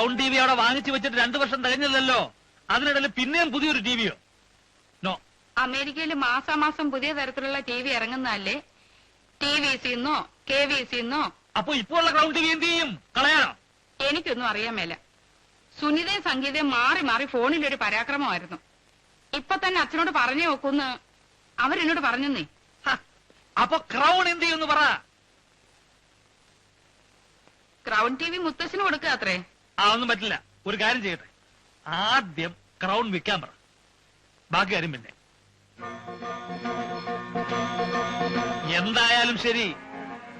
Sound T V അവിടെ വാങ്ങിച്ചു വെച്ചിട്ട് 2 വർഷം തികഞ്ഞില്ലല്ലോ. അതിനിടയിൽ പിന്നെയും പുതിയൊരു ടിവിയോ? നോ. അമേരിക്കയിൽ മാസാമാസം പുതിയ തരത്തിലുള്ള ടി വി ഇറങ്ങുന്നതല്ലേ? TVC-ന്നോ KVC-ന്നോ? അപ്പൊ ഇപ്പോൾ ഉള്ള ക്രൗൺ ടി വി എന്ത് ചെയ്യും? കളയാനോ? എനിക്കൊന്നും അറിയാൻ മേല. സുനിതയും സംഗീതയും മാറി മാറി ഫോണിലൊരു പരാക്രമമായിരുന്നു. ഇപ്പൊ തന്നെ അച്ഛനോട് പറഞ്ഞു നോക്കൂന്ന് അവരെന്നോട് പറഞ്ഞേ. അപ്പൊ ക്രൗൺ എന്ത് ചെയ്യുമെന്ന് പറ. ക്രൗൺ ടി വി മുത്തശ്ശന് കൊടുക്കുക അത്രേ. ഒന്നും പറ്റില്ല. ഒരു കാര്യം ചെയ്യട്ടെ, ആദ്യം ക്രൗൺ വിൽക്കാൻ പറ, ബാക്കി കാര്യം പിന്നെ. എന്തായാലും ശരി,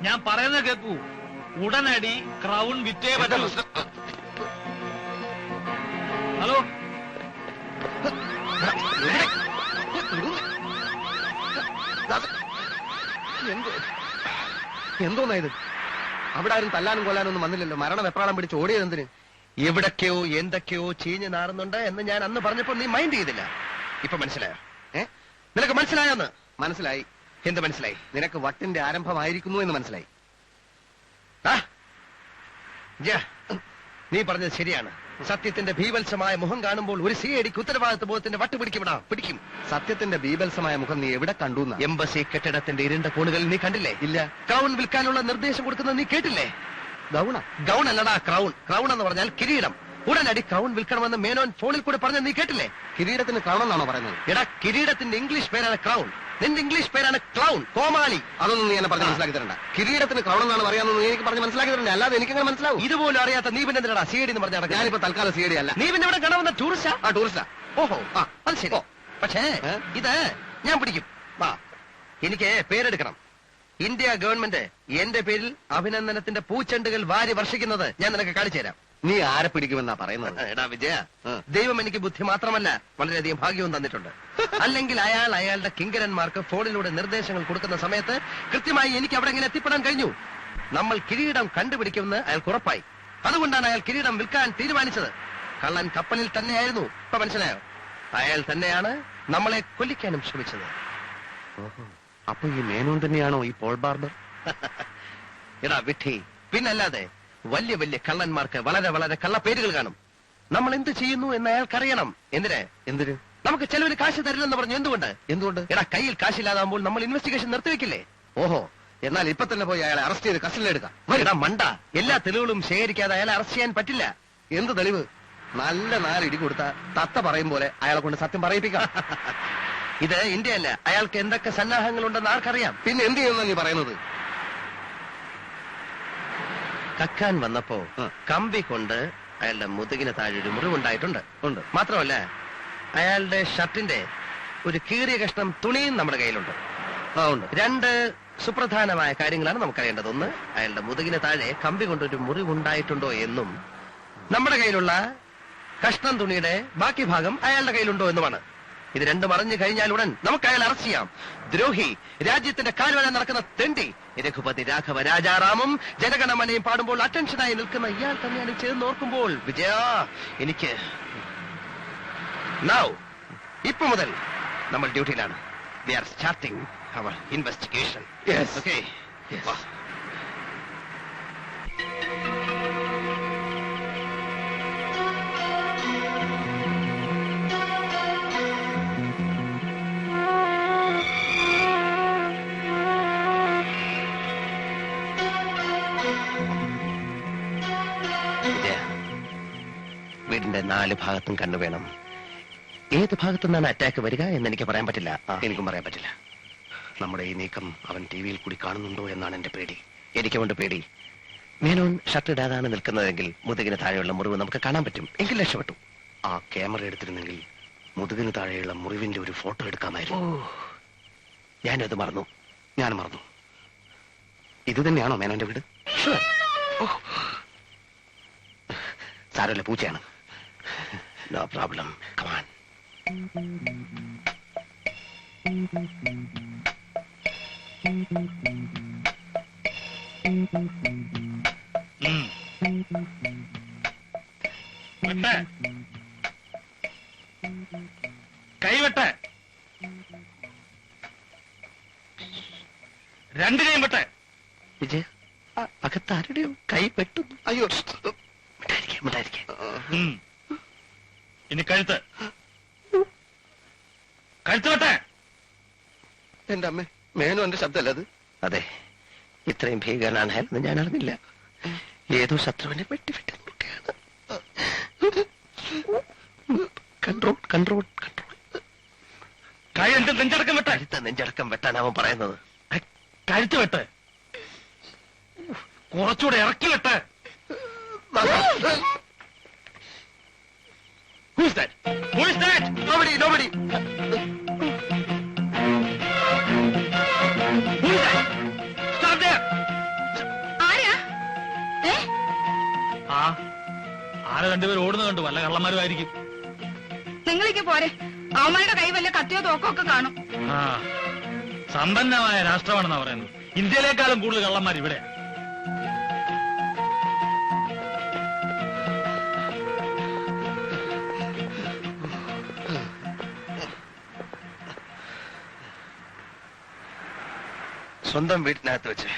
ഞാൻ പറയുന്നത് കേൾക്കൂ. ഉടനടി ക്രൗൺ വിറ്റേ പറ്റൂ. ഹലോ, എന്തോന്നായത്? അവിടെ ആരും തല്ലാനും കൊല്ലാനും ഒന്നും വന്നില്ലല്ലോ. മരണ വെപ്രാളം പിടിച്ച് ഓടിയത് എന്തിന്? എവിടൊക്കെയോ എന്തൊക്കെയോ ചീഞ്ഞ് നാറുന്നുണ്ട് എന്ന് ഞാൻ അന്ന് പറഞ്ഞപ്പോ നീ മൈൻഡ് ചെയ്തില്ല. ഇപ്പൊ മനസ്സിലായോ? നിനക്ക് മനസ്സിലായോന്ന്? മനസ്സിലായി. എന്ത് മനസ്സിലായി? നിനക്ക് വട്ടിന്റെ ആരംഭമായിരിക്കുന്നു എന്ന് മനസ്സിലായി. നീ പറഞ്ഞത് ശരിയാണ്. സത്യത്തിന്റെ ഭീവത്സമായ മുഖം കാണുമ്പോൾ ഒരു CIDക്ക് ഉത്തരവാദിത്വ ബോധത്തിന്റെ വട്ട് പിടിക്കും. സത്യത്തിന്റെ ഭീവത്സമായ മുഖം നീ എവിടെ കണ്ടു? എംബസി കെട്ടിടത്തിന്റെ ഇരുണ്ട കോണുകളിൽ നീ കണ്ടില്ലേ? ഇല്ല. ക്രൗൺ വിൽക്കാനുള്ള നിർദ്ദേശം കൊടുക്കുന്നത് നീ കേട്ടില്ലേ? ഗൗൺ അല്ലടാ ക്രൗൺ. ക്രൗൺ എന്ന് പറഞ്ഞാൽ കിരീടം. ഉടനടി ക്രൗൺ വിൽക്കണമെന്ന് മേനോൻ ഫോണിൽ കൂടെ പറഞ്ഞ നീ കേട്ടില്ലേ? കിരീടത്തിന് ക്രൗൺ എന്നാണോ പറയുന്നത്? എടാ, കിരീടത്തിന്റെ ഇംഗ്ലീഷ് പേരാണ് ക്രൗൺ. നിന്റെ ഇംഗ്ലീഷ് പേരാണ് ക്ലൗൺ, കോമാളി. അതൊന്നും നീ എന്നെ പറഞ്ഞ് മനസ്സിലാക്കി തരണ്ട. കിരീടത്തിന് ക്രൗൺ എന്നാണ് പറയാമെന്ന് നീ എനിക്ക് പറഞ്ഞ് മനസ്സിലാക്കി തരണ്ട. അല്ലാതെ എനിക്കങ്ങനെ മനസ്സിലാവും. ഇതുപോലും അറിയാത്ത നീ പിന്നെ എന്തിനാ CID എന്ന് പറഞ്ഞാൽ? ഞാനിപ്പോ തൽക്കാലം CID അല്ല. നീ പിന്നെ ഇവിടെ കാണുന്ന ടൂറിസ്റ്റാ? ടൂറിസ്റ്റാ. ഓഹോ, അത് ശരി. പക്ഷേ ഇത് ഞാൻ പിടിക്കും. എനിക്ക് പേരെടുക്കണം. ഇന്ത്യ ഗവൺമെന്റ് എന്റെ പേരിൽ അഭിനന്ദനത്തിന്റെ പൂച്ചെണ്ടുകൾ വാരി വർഷിക്കുന്നത് ഞാൻ നിനക്ക് കാണിച്ചു തരാം. നീ ആരെ പിടിക്കുമെന്നാ പറയുന്നത്? എടാ വിജയ, ദൈവം എനിക്ക് ബുദ്ധി മാത്രമല്ല വളരെയധികം ഭാഗ്യവും തന്നിട്ടുണ്ട്. അല്ലെങ്കിൽ അയാളുടെ കിങ്കരന്മാർക്ക് ഫോണിലൂടെ നിർദ്ദേശങ്ങൾ കൊടുക്കുന്ന സമയത്ത് കൃത്യമായി എനിക്ക് അവിടെ എങ്ങനെ എത്തിപ്പെടാൻ കഴിഞ്ഞു? നമ്മൾ കിരീടം കണ്ടുപിടിക്കുമെന്ന് അയാൾക്ക് ഉറപ്പായി. അതുകൊണ്ടാണ് അയാൾ കിരീടം വിൽക്കാൻ തീരുമാനിച്ചത്. കള്ളൻ കപ്പലിൽ തന്നെയായിരുന്നു. ഇപ്പൊ മനസ്സിലായോ? അയാൾ തന്നെയാണ് നമ്മളെ കൊല്ലിക്കാനും ശ്രമിച്ചത്. അപ്പൊ ഈ മേനോൻ തന്നെയാണോ ഈ പോൾ ബാർബർ? എടാ വിഡ്ഢി, പിന്നല്ലാതെ. വലിയ വലിയ കള്ളന്മാർക്ക് വളരെ വളരെ കള്ളപ്പേരുകൾ കാണും. നമ്മൾ എന്ത് ചെയ്യുന്നു എന്ന് അയാൾക്കറിയണം. എന്തിന്? നമുക്ക് ചെലവിന് കാശ് തരില്ലെന്ന് പറഞ്ഞു. എന്തുകൊണ്ട്? എടാ, കയ്യിൽ കാശില്ലാതാകുമ്പോൾ നമ്മൾ ഇൻവെസ്റ്റിഗേഷൻ നിർത്തിവെക്കില്ലേ? ഓഹോ, എന്നാൽ ഇപ്പൊ തന്നെ പോയി അയാളെ അറസ്റ്റ് ചെയ്ത് കസ്റ്റഡിയിലെടുക്കാം. എടാ മണ്ട, എല്ലാ തെളിവുകളും ശേഖരിക്കാതെ അയാളെ അറസ്റ്റ് ചെയ്യാൻ പറ്റില്ല. എന്ത് തെളിവ്? നല്ല 4 ഇടി കൊടുത്ത തത്ത പറയും പോലെ അയാളെ കൊണ്ട് സത്യം പറയിപ്പിക്കാം. ഇത് ഇന്ത്യയല്ല. അയാൾക്ക് എന്തൊക്കെ സന്നാഹങ്ങളുണ്ടെന്ന് ആർക്കറിയാം? പിന്നെ എന്ത് ചെയ്യുന്ന നീ പറയുന്നത്? കക്കാൻ വന്നപ്പോ കമ്പി കൊണ്ട് അയാളുടെ മുതുകിന് താഴെ ഒരു മുറിവുണ്ടായിട്ടുണ്ട്. മാത്രമല്ല, അയാളുടെ ഷർട്ടിന്റെ ഒരു കീറിയ കഷ്ണം തുണിയും നമ്മുടെ കയ്യിലുണ്ട്. 2 സുപ്രധാനമായ കാര്യങ്ങളാണ് നമുക്കറിയേണ്ടത്. ഒന്ന്, അയാളുടെ മുതുകിന് താഴെ കമ്പി കൊണ്ടൊരു മുറിവുണ്ടായിട്ടുണ്ടോ എന്നും, നമ്മുടെ കയ്യിലുള്ള കഷ്ണം തുണിയുടെ ബാക്കി ഭാഗം അയാളുടെ കയ്യിലുണ്ടോ എന്നുമാണ്. ഇത് രണ്ടും അറിഞ്ഞു കഴിഞ്ഞാൽ ഉടൻ നമുക്ക് അയാൾ അറസ്റ്റ് ചെയ്യാം. ദ്രോഹി, രാജ്യത്തിന്റെ കാൽവഴ നടക്കുന്ന തെണ്ടി, രഘുപതി രാഘവ രാജാറാമും ജനഗണമനയും പാടുമ്പോൾ അറ്റൻഷനായി നിൽക്കുന്ന ഇയാൾ തന്നെയാണ് ചേർന്ന് ഓർക്കുമ്പോൾ വിജയ എനിക്ക് ഇപ്പൊ മുതൽ നമ്മൾ ഡ്യൂട്ടിയിലാണ്. We are starting our investigation. Okay, വീടിന്റെ 4 ഭാഗത്തും കണ്ണു വേണം. ഏത് ഭാഗത്തു നിന്നാണ് അറ്റാക്ക് വരിക എന്ന് എനിക്ക് പറയാൻ പറ്റില്ല. എനിക്കും പറയാൻ പറ്റില്ല. നമ്മുടെ ഈ നീക്കം അവൻ TV-യിൽ കൂടി കാണുന്നുണ്ടോ എന്നാണ് എന്റെ പേടി. എനിക്കുമുണ്ട് പേടി. മേനോൻ ഷർട്ട് ഇടാതാണ് നിൽക്കുന്നതെങ്കിൽ മുതുകിന് താഴെയുള്ള മുറിവ് നമുക്ക് കാണാൻ പറ്റും. എങ്കിൽ രക്ഷപ്പെട്ടു. ആ ക്യാമറ എടുത്തിരുന്നെങ്കിൽ മുതുകിന് താഴെയുള്ള മുറിവിന്റെ ഒരു ഫോട്ടോ എടുക്കാമായിരുന്നു. ഞാനത് മറന്നു. ഞാൻ മറന്നു. ഇത് തന്നെയാണോ മേനോന്റെ വീട്? സാരമില്ല, പൂച്ചയാണ്. No problem. കമാൻ. കൈവെട്ട്. രണ്ടിനെയും വിട്ടെ. വിജയ, അകത്താരുടെയോ കൈ പെട്ടുന്നു. അയ്യോ, മിണ്ടായിരിക്കെ. ഇനി കഴുത്ത് വെട്ടെ. എന്റെ അമ്മ, മേനു എന്റെ ശബ്ദമല്ല അത്? അതെ, ഇത്രയും ഭീകരനാണെന്ന് ഞാൻ അറിഞ്ഞില്ല. ഏതോ ശത്രുവിനെ വെട്ടിവിട്ട് നോക്കുകയാണ്. Control control control. കഴുത്ത് നെഞ്ചടക്കം വെട്ടെ. കഴുത്ത നെഞ്ചടക്കം വെട്ടാൻ അവൻ പറയുന്നത്. കഴുത്ത് വെട്ട്. കുറച്ചുകൂടെ ഇറക്കി വെട്ട്. Who's that? Who is that? Nobody, nobody. Who is that? Stop there. ആരാ? ആരെ രണ്ടുപേരും ഓടുന്നത് കണ്ടു. വല്ല കള്ളന്മാരുമായിരിക്കും. നിങ്ങളിക്ക് പോരെ, അവന്മാരുടെ കൈ വല്ല കത്തിയോ തോക്കോ ഒക്കെ കാണും. സമ്പന്നമായ രാഷ്ട്രമാണെന്നാ പറയുന്നത്. ഇന്ത്യയിലേക്കാളും കൂടുതൽ കള്ളന്മാർ ഇവിടെ. സ്വന്തം വീട്ടിനകത്ത് വെച്ച്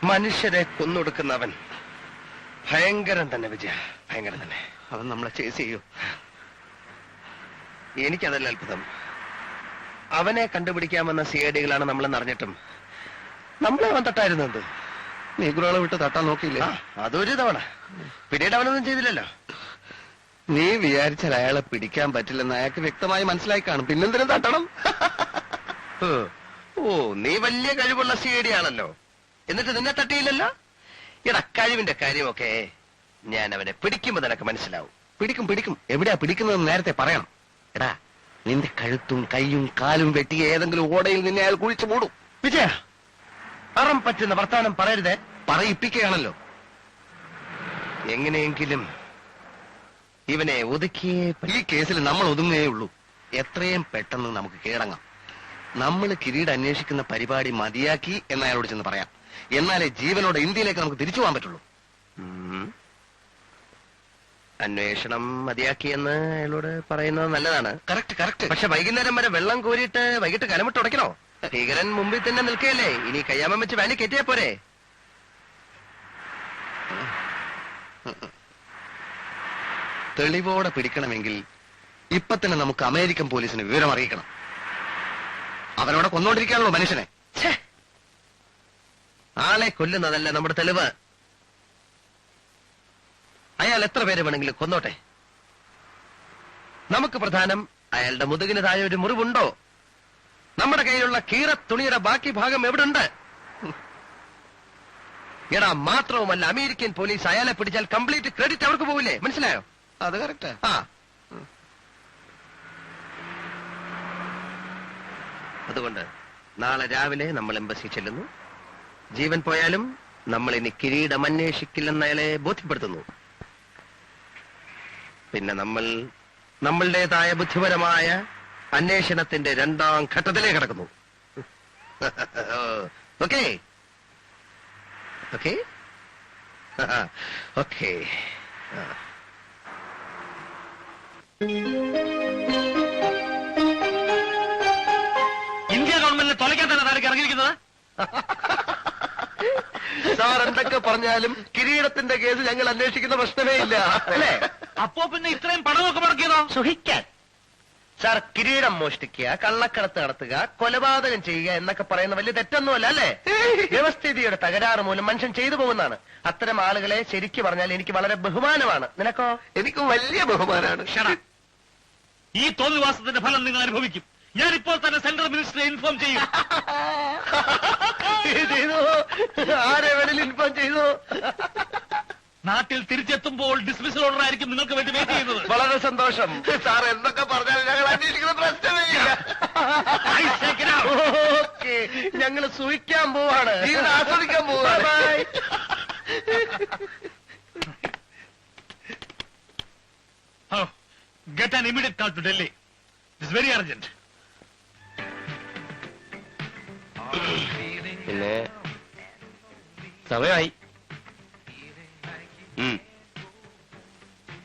മനുഷ്യരെ കൊന്നൊടുക്കുന്നവൻ ഭയങ്കരൻ തന്നെ വിജയ, ഭയങ്കരൻ തന്നെ. അവൻ നമ്മളെ ചേസ് ചെയ്യൂ. എനിക്കതല്ല അത്ഭുതം. അവനെ കണ്ടുപിടിക്കാമെന്ന സിഐഡികളാണ് നമ്മളെന്ന് അറിഞ്ഞിട്ടും നമ്മളെ അവൻ തട്ടായിരുന്നത്. നീഗ്രോളെ വിട്ട് തട്ടാൻ നോക്കിയില്ലേ? അതൊരു തവണ. പിന്നീട് അവനൊന്നും ചെയ്തില്ലല്ലോ. നീ വിചാരിച്ചാൽ അയാളെ പിടിക്കാൻ പറ്റില്ലെന്ന് അയാൾക്ക് വ്യക്തമായി മനസ്സിലായി കാണും. പിന്നെന്തിനും തട്ടണം? ഓ, നീ വലിയ കഴിവുള്ള സിഐഡി ആണല്ലോ. എന്നിട്ട് നിന്നെ തട്ടിയില്ലല്ലോ. എടാ, കഴിവിന്റെ കാര്യമൊക്കെ ഞാൻ അവനെ പിടിക്കുമ്പോ നിനക്ക് മനസ്സിലാവും. പിടിക്കും പിടിക്കും. എവിടെയാ പിടിക്കുന്നതെന്ന് നേരത്തെ പറയണം. എടാ, നിന്റെ കഴുത്തും കൈയും കാലും വെട്ടി ഏതെങ്കിലും ഓടയിൽ നിന്നെ അയാൾ കുഴിച്ചു മൂടും. വിജയ, അറം പറ്റുന്ന വർത്താനം പറയരുതേ. പറയിപ്പിക്കുകയാണല്ലോ. എങ്ങനെയെങ്കിലും ഇവനെ ഒതുക്കിയേ. ഈ കേസിൽ നമ്മൾ ഒതുങ്ങേ ഉള്ളൂ. എത്രയും പെട്ടെന്ന് നമുക്ക് കീഴടങ്ങാം. നമ്മൾ കിരീട് അന്വേഷിക്കുന്ന പരിപാടി മതിയാക്കി എന്ന് അയാളോട് ചെന്ന് പറയാം. എന്നാലേ ജീവനോടെ ഇന്ത്യയിലേക്ക് നമുക്ക് തിരിച്ചു പോകാൻ പറ്റുള്ളൂ. അന്വേഷണം മതിയാക്കിയെന്ന് അയാളോട് പറയുന്നത് നല്ലതാണ്. Correct correct. പക്ഷെ വൈകുന്നേരം വരെ വെള്ളം കോരിയിട്ട് വൈകിട്ട് കലമിട്ട് ഉടയ്ക്കണോ? ഭീകരൻ മുമ്പിൽ തന്നെ നിൽക്കുകയല്ലേ. ഇനി കയ്യാമം വെച്ച് വാലി കയറ്റിയാ പോരെ. തെളിവോടെ പിടിക്കണമെങ്കിൽ ഇപ്പൊ തന്നെ നമുക്ക് അമേരിക്കൻ പോലീസിന് വിവരം അറിയിക്കണം. അവനോടെ കൊന്നോണ്ടിരിക്കാണല്ലോ മനുഷ്യനെ. ആളെ കൊല്ലുന്നതല്ല നമ്മുടെ തെളിവ്. അയാൾ എത്ര പേര് വേണമെങ്കിലും കൊന്നോട്ടെ. നമുക്ക് പ്രധാനം അയാളുടെ മുതുകിന് താഴെ ഒരു മുറിവുണ്ടോ, നമ്മുടെ കയ്യിലുള്ള കീറ തുണിയുടെ ബാക്കി ഭാഗം എവിടുണ്ട്. എടാ, മാത്രവുമല്ല അമേരിക്കൻ പോലീസ് അയാളെ പിടിച്ചാൽ കംപ്ലീറ്റ് ക്രെഡിറ്റ് അവർക്ക് പോവില്ലേ? മനസ്സിലായോ? അത് കറക്റ്റ്. അതുകൊണ്ട് നാളെ രാവിലെ നമ്മൾ എംബസി ചെല്ലുന്നു. ജീവൻ പോയാലും നമ്മൾ ഇനി കിരീടം അന്വേഷിക്കില്ലെന്ന് അയാളെ ബോധ്യപ്പെടുത്തുന്നു. പിന്നെ നമ്മൾ നമ്മളുടേതായ ബുദ്ധിപരമായ അന്വേഷണത്തിന്റെ 2ാം ഘട്ടത്തിലേക്ക് കടക്കുന്നു. Okay okay okay. ഇന്ത്യ ഗവൺമെന്റിനെ തൊലയ്ക്കാൻ തന്നെ താരക്ക് ഇറങ്ങിയിരിക്കുന്നത്. സാർ എന്തൊക്കെ പറഞ്ഞാലും കിരീടത്തിന്റെ കേസ് ഞങ്ങൾ അന്വേഷിക്കുന്ന പ്രശ്നമേ ഇല്ല, അല്ലേ? അപ്പോ പിന്നെ ഇത്രയും പണമൊക്കെ മുടക്കിയതോ? സുഹിക്കാൻ. സാർ, കിരീടം മോഷ്ടിക്കുക, കള്ളക്കടത്ത് നടത്തുക, കൊലപാതകം ചെയ്യുക എന്നൊക്കെ പറയുന്ന വലിയ തെറ്റൊന്നുമല്ല, അല്ലേ? വ്യവസ്ഥിതിയുടെ തകരാറ് മൂലം മനുഷ്യൻ ചെയ്തു പോകുന്നതാണ്. അത്തരം ആളുകളെ ശരിക്കു പറഞ്ഞാൽ എനിക്ക് വളരെ ബഹുമാനമാണ്. നിനക്കോ? എനിക്ക് വലിയ ബഹുമാനമാണ്. ഈ തോന്നിവാസത്തിന്റെ ഫലം നിങ്ങൾ അനുഭവിക്കും. ഞാനിപ്പോൾ തന്നെ സെൻട്രൽ മിനിസ്റ്ററെ ഇൻഫോം ചെയ്യും. ചെയ്തു. ആരെ വേണേലും ഇൻഫോം ചെയ്തു. നാട്ടിൽ തിരിച്ചെത്തുമ്പോൾ ഡിസ്മിസൽ ഓർഡർ ആയിരിക്കും നിങ്ങൾക്ക് വേണ്ടി വെയിറ്റ് ചെയ്യുന്നത്. വളരെ സന്തോഷം. സാർ എന്തൊക്കെ പറഞ്ഞാലും ഞങ്ങൾ അന്വേഷിക്കുന്ന പ്രശ്നമേ ഇല്ല. ഓക്കെ, ഞങ്ങൾ സൂഹിക്കാൻ പോവാണ്, ജീവിതം ആസ്വദിക്കാൻ പോവാണ്. Get an immediate call to Delhi. It's very urgent. പിന്നെ സമയമായി.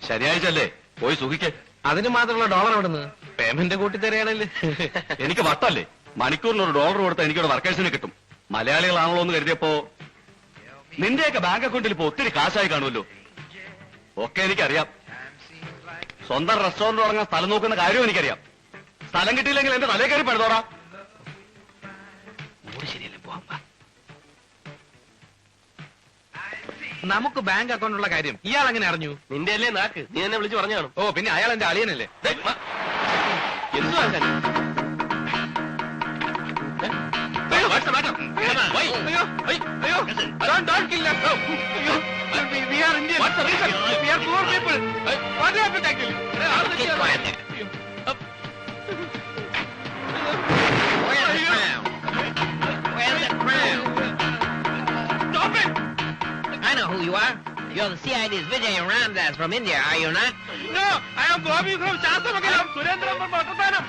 ശനിയാഴ്ചല്ലേ, പോയി സുഖിക്ക്. അതിന് മാത്രമുള്ള ഡോളർ എവിടുന്ന്? പേയ്മെന്റ് കൂട്ടി തരികയാണല്ലേ. എനിക്ക് വട്ടല്ലേ, മണിക്കൂറിൽ $1 കൊടുത്താൽ എനിക്കിവിടെ വർക്കേഴ്സിനെ കിട്ടും. മലയാളികളാണല്ലോ എന്ന് കരുതിയപ്പോ നിന്റെയൊക്കെ ബാങ്ക് അക്കൗണ്ടിൽ ഇപ്പൊ ഒത്തിരി കാശായി കാണുമല്ലോ. ഒക്കെ എനിക്കറിയാം. സ്വന്തം റെസ്റ്റോറന്റ് തുടങ്ങാൻ സ്ഥലം നോക്കുന്ന കാര്യവും എനിക്കറിയാം. സ്ഥലം കിട്ടിയില്ലെങ്കിൽ എന്റെ തലേ കയറി പെടുത്തോടാ. ശരിയല്ലേ, പോവാം. നമുക്ക് ബാങ്ക് അക്കൗണ്ടുള്ള കാര്യം ഇയാൾ അങ്ങനെ അറിഞ്ഞു? നിന്റെ അല്ലേ നാക്ക്, നീ എന്നെ വിളിച്ചു പറഞ്ഞു കാണും. ഓ, പിന്നെ അയാൾ എന്റെ അളിയനല്ലേ? എന്തു വാങ്ങാൻ? I know who you are. You're the CID's Vijay Ramdas from India, are you not? No, I am Gopi from Shastramakalam. Surendran from Bhattatanam.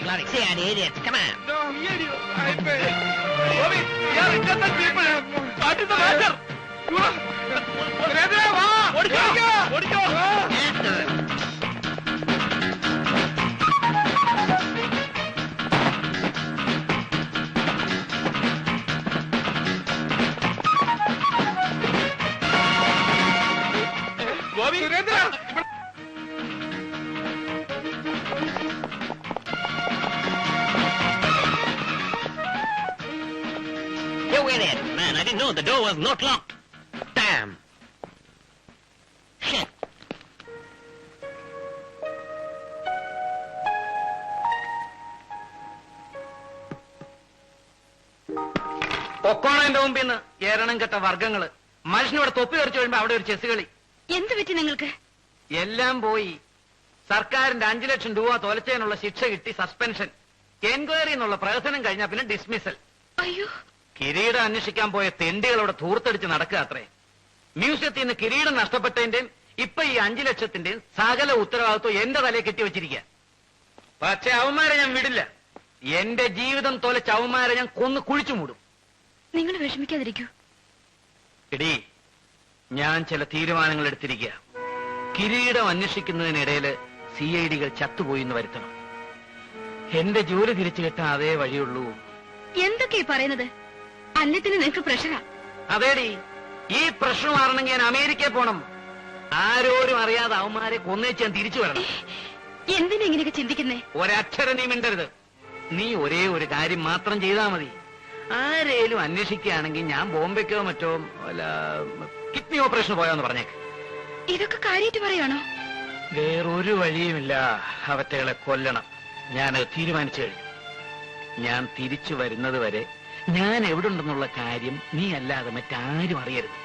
Bloody CID idiots, come on. No, idiot. Gopi, we are innocent people. What is the matter? Surendra, va! ഓടിക്കോ! After them. Gopi, Surendra! You idiot! Man, I didn't know the door was not locked. Damn. Shit. പൊക്കോണ എന്റെ മുമ്പിൽ നിന്ന് ഏരണം കെട്ട വർഗങ്ങള്. മനുഷ്യനോട് തൊപ്പി തെറിച്ചു വരുമ്പോ അവിടെ ഒരു ചെസ് കളി. എന്ത് പറ്റി നിങ്ങൾക്ക്? എല്ലാം പോയി. സർക്കാരിന്റെ 5 ലക്ഷം രൂപ തൊലച്ചതിനുള്ള ശിക്ഷ കിട്ടി, സസ്പെൻഷൻ. എൻക്വയറി എന്നുള്ള പ്രഹസനം കഴിഞ്ഞാൽ പിന്നെ ഡിസ്മിസൽ. അയ്യോ, കിരീടം അന്വേഷിക്കാൻ പോയ തെണ്ടികളോട് ധൂർത്തടിച്ച് നടക്കുക അത്രേ. മ്യൂസിയത്തിൽ നിന്ന് കിരീടം നഷ്ടപ്പെട്ടതിന്റെയും ഇപ്പൊ ഈ 5 ലക്ഷത്തിന്റെയും സകല ഉത്തരവാദിത്വം എന്റെ തലയെ കെട്ടിവെച്ചിരിക്കുക. പക്ഷെ അവന്മാരെ ഞാൻ വിടില്ല. എന്റെ ജീവിതം തൊലച്ച അവന്മാരെ ഞാൻ കൊന്നു കുഴിച്ചു മൂടും. നിങ്ങൾ വിഷമിക്കാതിരിക്കൂ. എടീ, ഞാൻ ചില തീരുമാനങ്ങൾ എടുത്തിരിക്കുക. കിരീടം അന്വേഷിക്കുന്നതിനിടയിൽ CIDകൾ ചത്തുപോയി എന്ന് വരുത്തണം. എന്റെ ജോലി തിരിച്ചു കിട്ടാൻ അതേ വഴിയുള്ളൂ. എന്തൊക്കെയാ പറയുന്നത്? അന്നത്തിന് നിങ്ങൾക്ക് പ്രഷറാ. അതേടി, ഈ പ്രശ്നം മാറണമെങ്കിൽ ഞാൻ അമേരിക്കയിൽ പോണം. ആരോരും അറിയാതെ അവന്മാരെ കൊന്നേച്ച് ഞാൻ തിരിച്ചു വരണം. എന്തിനാ ഇങ്ങനെയൊക്കെ ചിന്തിക്കുന്നേ? ഒരക്ഷരം നീ മിണ്ടരുത്. നീ ഒരേ ഒരു കാര്യം മാത്രം ചെയ്താൽ മതി. ആരേലും അന്വേഷിക്കുകയാണെങ്കിൽ ഞാൻ ബോംബെക്കോ മറ്റോ വല്ല കിഡ്നി ഓപ്പറേഷന് പോയാന്ന് പറഞ്ഞേക്ക്. ഇതൊക്കെ കാര്യമായിട്ട് പറയാണോ? വേറൊരു വഴിയുമില്ല. അവറ്റകളെ കൊല്ലണം. ഞാനത് തീരുമാനിച്ചു കഴിഞ്ഞു. ഞാൻ തിരിച്ചു വരുന്നത് വരെ ഞാൻ എവിടുണ്ടെന്നുള്ള കാര്യം നീ അല്ലാതെ മറ്റാരും അറിയരുത്.